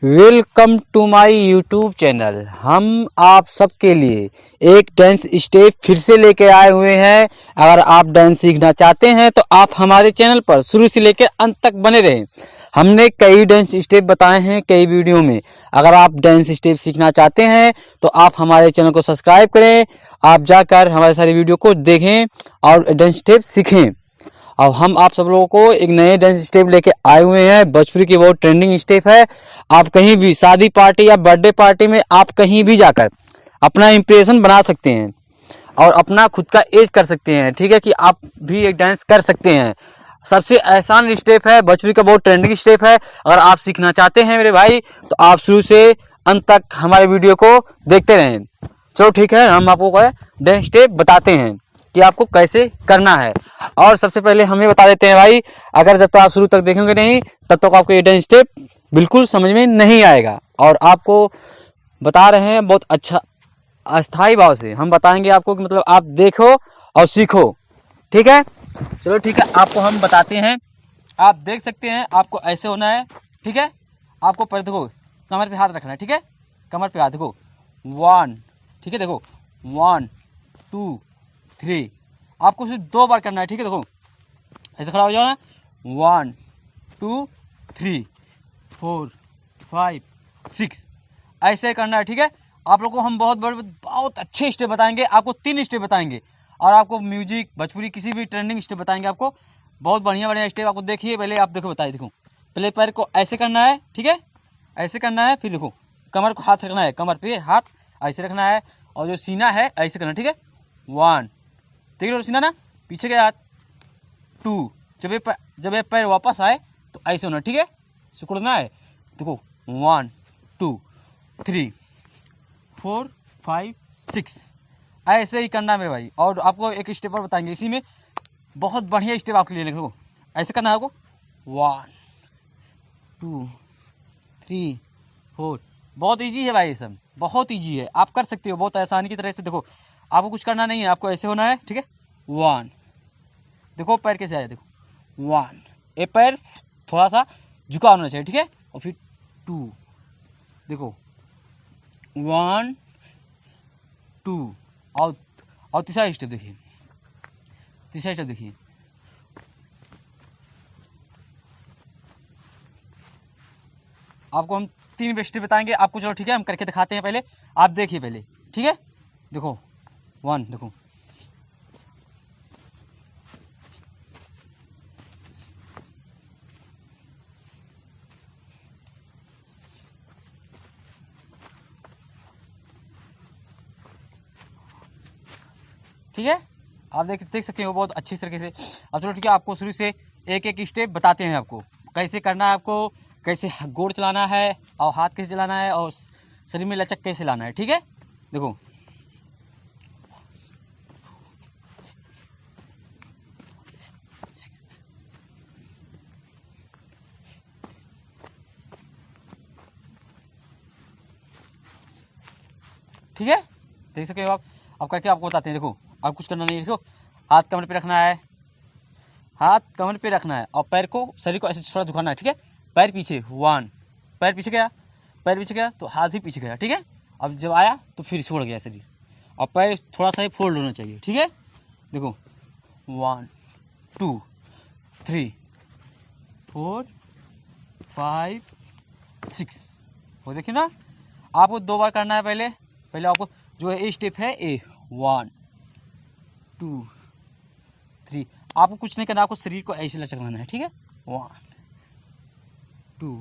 Welcome to my YouTube channel. हम आप सबके लिए एक डांस स्टेप फिर से लेके आए हुए हैं। अगर आप डांस सीखना चाहते हैं तो आप हमारे चैनल पर शुरू से लेकर अंत तक बने रहें। हमने कई डांस स्टेप बताए हैं कई वीडियो में। अगर आप डांस स्टेप सीखना चाहते हैं तो आप हमारे चैनल को सब्सक्राइब करें, आप जाकर हमारे सारे वीडियो को देखें और डांस स्टेप सीखें। अब हम आप सब लोगों को एक नए डांस स्टेप लेके आए हुए हैं। भोजपुरी की बहुत ट्रेंडिंग स्टेप है। आप कहीं भी शादी पार्टी या बर्थडे पार्टी में आप कहीं भी जाकर अपना इंप्रेशन बना सकते हैं और अपना खुद का एज कर सकते हैं। ठीक है कि आप भी एक डांस कर सकते हैं। सबसे आसान स्टेप है, भोजपुरी का बहुत ट्रेंडिंग स्टेप है। अगर आप सीखना चाहते हैं मेरे भाई तो आप शुरू से अंत तक हमारे वीडियो को देखते रहें। चलो ठीक है, हम आपको डांस स्टेप बताते हैं कि आपको कैसे करना है। और सबसे पहले हमें बता देते हैं भाई, अगर जब तक आप शुरू तक देखेंगे नहीं तब तक आपको ये डांस स्टेप बिल्कुल समझ में नहीं आएगा। और आपको बता रहे हैं बहुत अच्छा अस्थाई भाव से हम बताएंगे आपको कि मतलब आप देखो और सीखो। ठीक है, चलो ठीक है, आपको हम बताते हैं। आप देख सकते हैं, आपको ऐसे होना है। ठीक है, आपको पर देखो कमर पे हाथ रखना है। ठीक है, कमर पे हाथ देखो, 1, ठीक है, देखो 1 2 3, आपको सिर्फ 2 बार करना है। ठीक है, देखो ऐसे खड़ा हो जाओ ना, 1 2 3 4 5 6, ऐसे करना है। ठीक है, आप लोग को हम बहुत अच्छे स्टेप बताएंगे। आपको 3 स्टेप बताएंगे और आपको म्यूजिक भोजपुरी किसी भी ट्रेंडिंग स्टेप बताएंगे। आपको बहुत बढ़िया स्टेप आपको देखिए। पहले आप देखो, बताइए, देखो पहले पैर को ऐसे करना है। ठीक है, ऐसे करना है। फिर देखो कमर को हाथ रखना है, कमर पे हाथ ऐसे रखना है और जो सीना है ऐसे करना है। ठीक है, 1, देख लो सीना ना, पीछे के हाथ 2, जब ये पैर वापस आए तो ऐसे होना। ठीक है, सिकुड़ना है। देखो 1 2 3 4 5 6, ऐसे ही करना है मेरे भाई। और आपको एक स्टेप और बताएंगे इसी में, बहुत बढ़िया स्टेप आपके लिए। देखो ऐसे करना है आपको, 1 2 3 4, बहुत इजी है भाई, ये सब बहुत इजी है, आप कर सकते हो बहुत आसानी की तरह से। देखो आपको कुछ करना नहीं है, आपको ऐसे होना है। ठीक है, 1, देखो पैर कैसे आया, देखो 1, ये पैर थोड़ा सा झुका होना चाहिए। ठीक है, और फिर 2, देखो 1 2, और तीसरा स्टेप देखिए, तीसरा स्टेप देखिए, आपको हम 3 स्टेप बताएंगे आपको। चलो ठीक है, हम करके दिखाते हैं। पहले आप देखिए पहले। ठीक है, देखो 1, देखो ठीक है, आप देख सकते हो बहुत अच्छी तरीके से। अब चलो ठीक है, आपको शुरू से एक एक स्टेप बताते हैं आपको कैसे करना है, आपको कैसे गोड़ चलाना है और हाथ कैसे चलाना है और शरीर में लचक कैसे लाना है। ठीक है, देखो ठीक है, देख सकते हो आप। अब करके आपको बताते हैं। देखो अब कुछ करना नहीं है। देखो हाथ कमर पे रखना है, हाथ कमर पे रखना है और पैर को, शरीर को ऐसे थोड़ा झुकाना है। ठीक है, पैर पीछे, 1, पैर पीछे गया, पैर पीछे गया तो हाथ ही पीछे गया। ठीक है, अब जब आया तो फिर छोड़ गया शरीर और पैर थोड़ा सा ही फोल्ड होना चाहिए। ठीक है, देखो 1 2 3 4 5 6, वो देखिए ना, आपको 2 बार करना है। पहले आपको जो है ए स्टेप है, ए 1 2 3, आपको कुछ नहीं करना, आपको शरीर को ऐसे लचकाना है। ठीक है, 1 2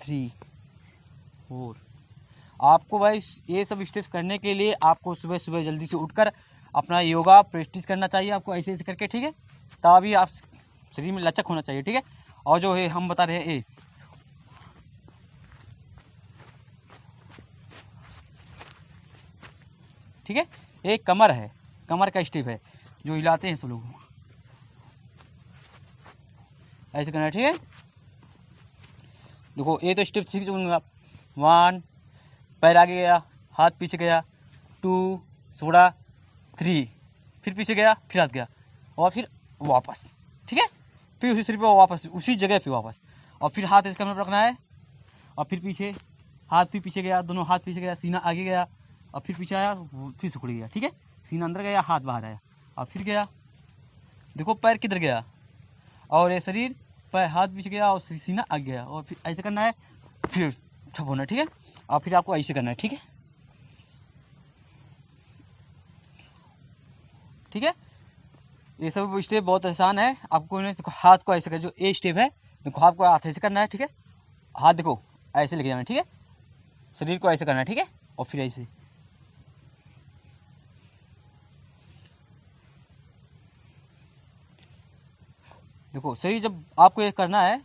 3 4। आपको भाई ये सब स्टेप्स करने के लिए आपको सुबह सुबह जल्दी से उठकर अपना योगा प्रैक्टिस करना चाहिए आपको, ऐसे ऐसे करके। ठीक है, तभी आप शरीर में लचक होना चाहिए। ठीक है, और जो है हम बता रहे हैं ए, ठीक है, एक कमर है, कमर का स्टेप है जो हिलाते हैं सब लोग, ऐसे करना है। ठीक है, देखो ये तो स्टेप सीख चुके आप। 1, पैर आगे गया, हाथ पीछे गया, 2 छोड़ा, 3 फिर पीछे गया, फिर हाथ गया और फिर वापस। ठीक है, फिर उसी शरीर पर वापस, उसी जगह पे वापस, और फिर हाथ इस कमर पर रखना है और फिर पीछे हाथ भी पीछे गया, दोनों हाथ पीछे गया, सीना आगे गया और फिर पीछे आया, फिर सिकुड़ गया। ठीक है, सीना अंदर गया, हाथ बाहर आया और फिर गया। देखो पैर किधर गया और ये शरीर, पैर हाथ पीछे गया और सीना आगे गया और फिर ऐसे करना है, फिर ठप होना। ठीक है, और फिर आपको ऐसे करना है। ठीक है, ठीक है, ये सब स्टेप बहुत आसान है। आपको देखो हाथ को ऐसे कर, जो ए स्टेप है देखो, हाथ को हाथ ऐसे करना है। ठीक है, हाथ देखो ऐसे लेके जाना है। ठीक है, शरीर को ऐसे करना है। ठीक है, और फिर ऐसे। देखो शरीर जब आपको ये करना है,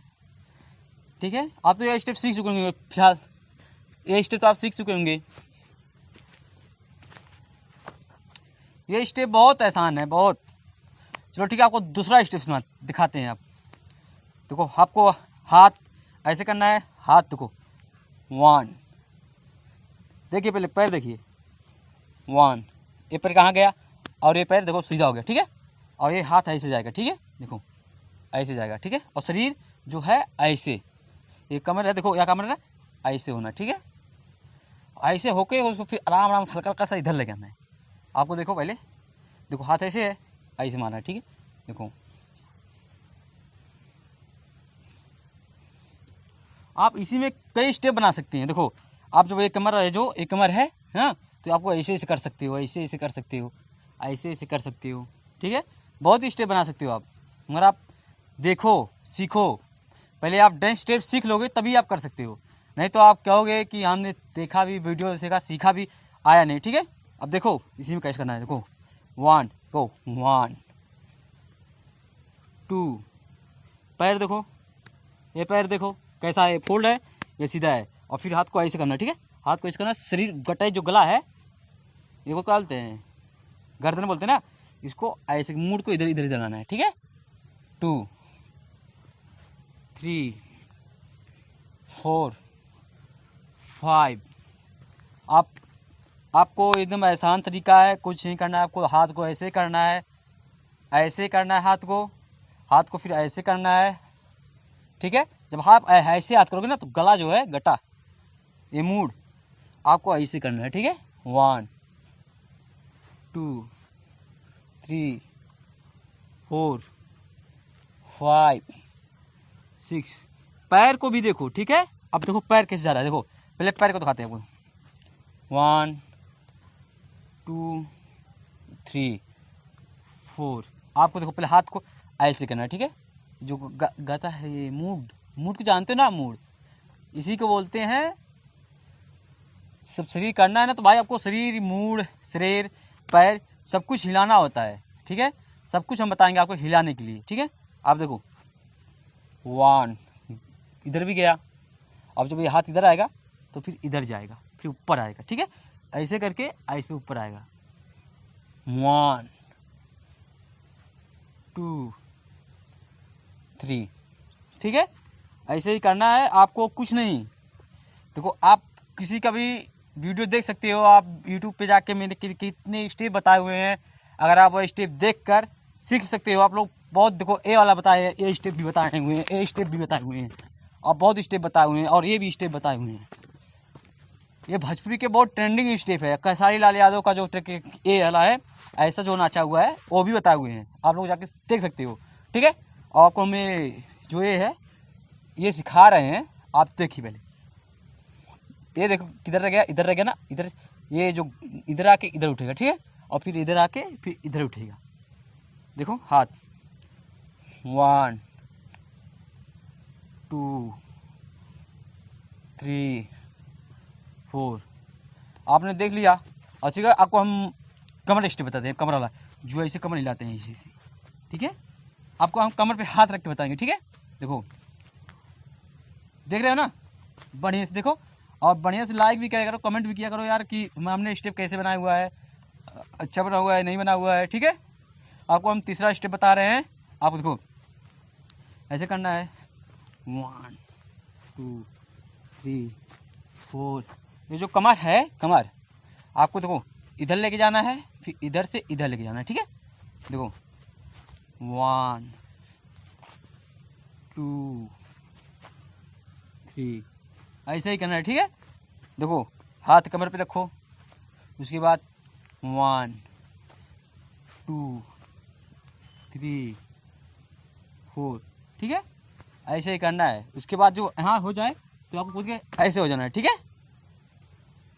ठीक है, आप तो ये स्टेप सीख चुके होंगे फिलहाल, ये स्टेप तो आप सीख चुके होंगे। ये स्टेप बहुत आसान है, बहुत। चलो ठीक है, आपको दूसरा स्टेप दिखाते हैं। आप देखो, आपको हाथ ऐसे करना है, हाथ देखो 1, देखिए पहले पैर देखिए 1, ये पैर कहाँ गया और ये पैर देखो सीधा हो गया। ठीक है, और ये हाथ ऐसे जाएगा। ठीक है, देखो ऐसे जाएगा। ठीक है, और शरीर जो है ऐसे, ये कमर है देखो, या कमर है ऐसे होना। ठीक है, ऐसे होके उसको फिर आराम आराम से हल्का हल्का सा इधर लेके आना है आपको। देखो पहले देखो, हाथ ऐसे है, ऐसे मारना है। ठीक है, देखो आप इसी में कई स्टेप बना सकते हैं। देखो आप जब एक कमर है, जो एक कमर है, हाँ, तो आपको ऐसे ऐसे कर सकते हो, ऐसे ऐसे कर सकते हो, ऐसे ऐसे कर सकते हो। ठीक है, बहुत ही स्टेप बना सकते हो आप, मगर आप देखो, सीखो। पहले आप डांस स्टेप सीख लोगे तभी आप कर सकते हो, नहीं तो आप कहोगे कि हमने देखा भी, वीडियो देखा, सीखा भी, आया नहीं। ठीक है, अब देखो इसी में कैसे करना है। देखो 1 गो, 1 2, पैर देखो, ये पैर देखो कैसा है, फोल्ड है, ये सीधा है, और फिर हाथ को ऐसे करना है। ठीक है, हाथ को ऐसे करना, शरीर गटाई जो गला है, ये को क्या बोलते हैं, गर्दन बोलते हैं ना, इसको ऐसे मूड को इधर इधर जलाना है। ठीक है, 2 3 4 5। आपको एकदम आसान तरीका है, कुछ नहीं करना है आपको। हाथ को ऐसे करना है, ऐसे करना है हाथ को फिर ऐसे करना है। ठीक है, जब आप ऐसे हाथ करोगे ना, तो गला जो है, गटा, ये मूड आपको ऐसे करना है। ठीक है, 1 2 3 4 5 6। पैर को भी देखो। ठीक है, अब देखो पैर कैसे जा रहा है, देखो पहले पैर को दिखाते हैं आपको। 1 2 3 4। आपको देखो पहले हाथ को ऐसे करना है। ठीक है, जो गाता है ये मूड को जानते हो ना, मूड इसी को बोलते हैं। सब शरीर करना है ना, तो भाई आपको शरीर, मूड, शरीर, पैर सब कुछ हिलाना होता है। ठीक है, सब कुछ हम बताएंगे आपको हिलाने के लिए। ठीक है, आप देखो 1 इधर भी गया, अब जब ये हाथ इधर आएगा तो फिर इधर जाएगा, फिर ऊपर आएगा। ठीक है, ऐसे करके ऐसे ऊपर आएगा। 1 2 3। ठीक है, ऐसे ही करना है आपको, कुछ नहीं। देखो आप किसी का भी वीडियो देख सकते हो, आप यूट्यूब पे जाके मैंने कितने स्टेप बताए हुए हैं, अगर आप वो स्टेप देख कर सीख सकते हो आप लोग। बहुत देखो, ए वाला बताया है, ए स्टेप भी बताए हुए हैं, ए स्टेप भी बताए हुए हैं, और बहुत स्टेप बताए हुए हैं, और ये भी स्टेप बताए हुए हैं। ये भोजपुरी के बहुत ट्रेंडिंग स्टेप है। खेसारी लाल यादव का जो ए वाला है, ऐसा जो नाचा हुआ है, वो भी बताए हुए हैं, आप लोग जाके देख सकते हो। ठीक है, और आपको हमें जो ये है, ये सिखा रहे हैं, आप देखिए पहले। ये देखो किधर रह गया, इधर रह गया ना, इधर, ये जो इधर आके इधर उठेगा। ठीक है, और फिर इधर आके फिर इधर उठेगा। देखो हाथ 1 2 3 4। आपने देख लिया। अच्छी बात, आपको हम कमर स्टेप बताते हैं, कमर वाला जो ऐसे कमर हिलाते हैं, ऐसे। ठीक है, आपको हम कमर पे हाथ रख के बताएंगे। ठीक है, देखो देख रहे हो ना, बढ़िया से देखो, और बढ़िया से लाइक भी किया करो, कमेंट भी किया करो यार कि हमने स्टेप कैसे बनाया हुआ है, अच्छा बना हुआ है, नहीं बना हुआ है। ठीक है, आपको हम तीसरा स्टेप बता रहे हैं। आप देखो ऐसे करना है, 1 2 3 4। ये जो कमर है, कमर आपको देखो इधर लेके जाना है, फिर इधर से इधर लेके जाना है। ठीक है, देखो 1 2 3 ऐसे ही करना है, ठीक है। देखो हाथ कमर पे रखो, उसके बाद 1 2 3 4, ठीक है। ऐसे ही करना है। उसके बाद जो यहाँ हो जाए तो आपको कूद के ऐसे हो जाना है, ठीक है।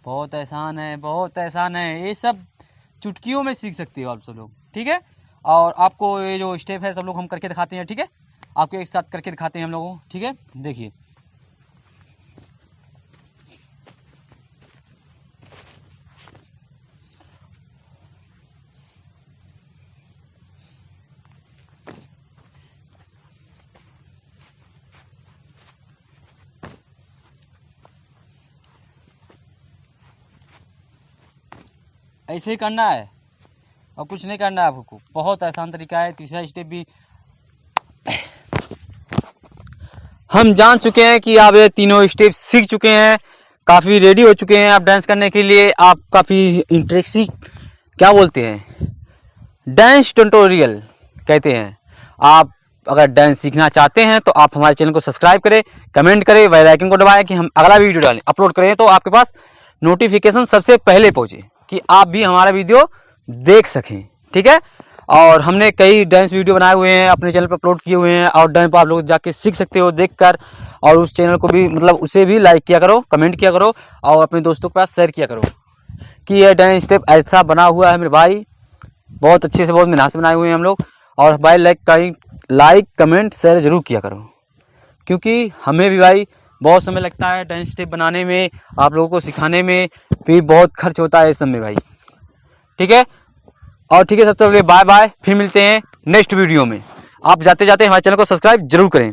बहुत आसान है, बहुत आसान है, ये सब चुटकियों में सीख सकते हो आप सब लोग, ठीक है। और आपको ये जो स्टेप है सब लोग हम करके दिखाते हैं, ठीक है। आपके एक साथ करके दिखाते हैं हम लोगों, ठीक है। देखिए ऐसे ही करना है और कुछ नहीं करना है आपको, बहुत आसान तरीका है। तीसरा स्टेप भी हम जान चुके हैं कि आप ये तीनों स्टेप सीख चुके हैं, काफ़ी रेडी हो चुके हैं आप डांस करने के लिए। आप काफ़ी इंटरेस्टिंग क्या बोलते हैं, डांस ट्यूटोरियल कहते हैं। आप अगर डांस सीखना चाहते हैं तो आप हमारे चैनल को सब्सक्राइब करें, कमेंट करें, बेल आइकन को दबाएं कि हम अगला वीडियो डालें अपलोड करें तो आपके पास नोटिफिकेशन सबसे पहले पहुंचे, कि आप भी हमारा वीडियो देख सकें, ठीक है। और हमने कई डांस वीडियो बनाए हुए हैं, अपने चैनल पर अपलोड किए हुए हैं, और डांस पर आप लोग जाके सीख सकते हो देखकर। और उस चैनल को भी मतलब उसे भी लाइक किया करो, कमेंट किया करो, और अपने दोस्तों के पास शेयर किया करो कि यह डांस स्टेप ऐसा बना हुआ है मेरे भाई, बहुत अच्छे से, बहुत मेहनत से बनाए हुए हैं हम लोग। और भाई लाइक कमेंट शेयर जरूर किया करो, क्योंकि हमें भी भाई बहुत समय लगता है डांस स्टेप बनाने में, आप लोगों को सिखाने में भी बहुत खर्च होता है इस समय भाई, ठीक है। और ठीक है, सबसे पहले बाय बाय, फिर मिलते हैं नेक्स्ट वीडियो में। आप जाते जाते हमारे चैनल को सब्सक्राइब जरूर करें।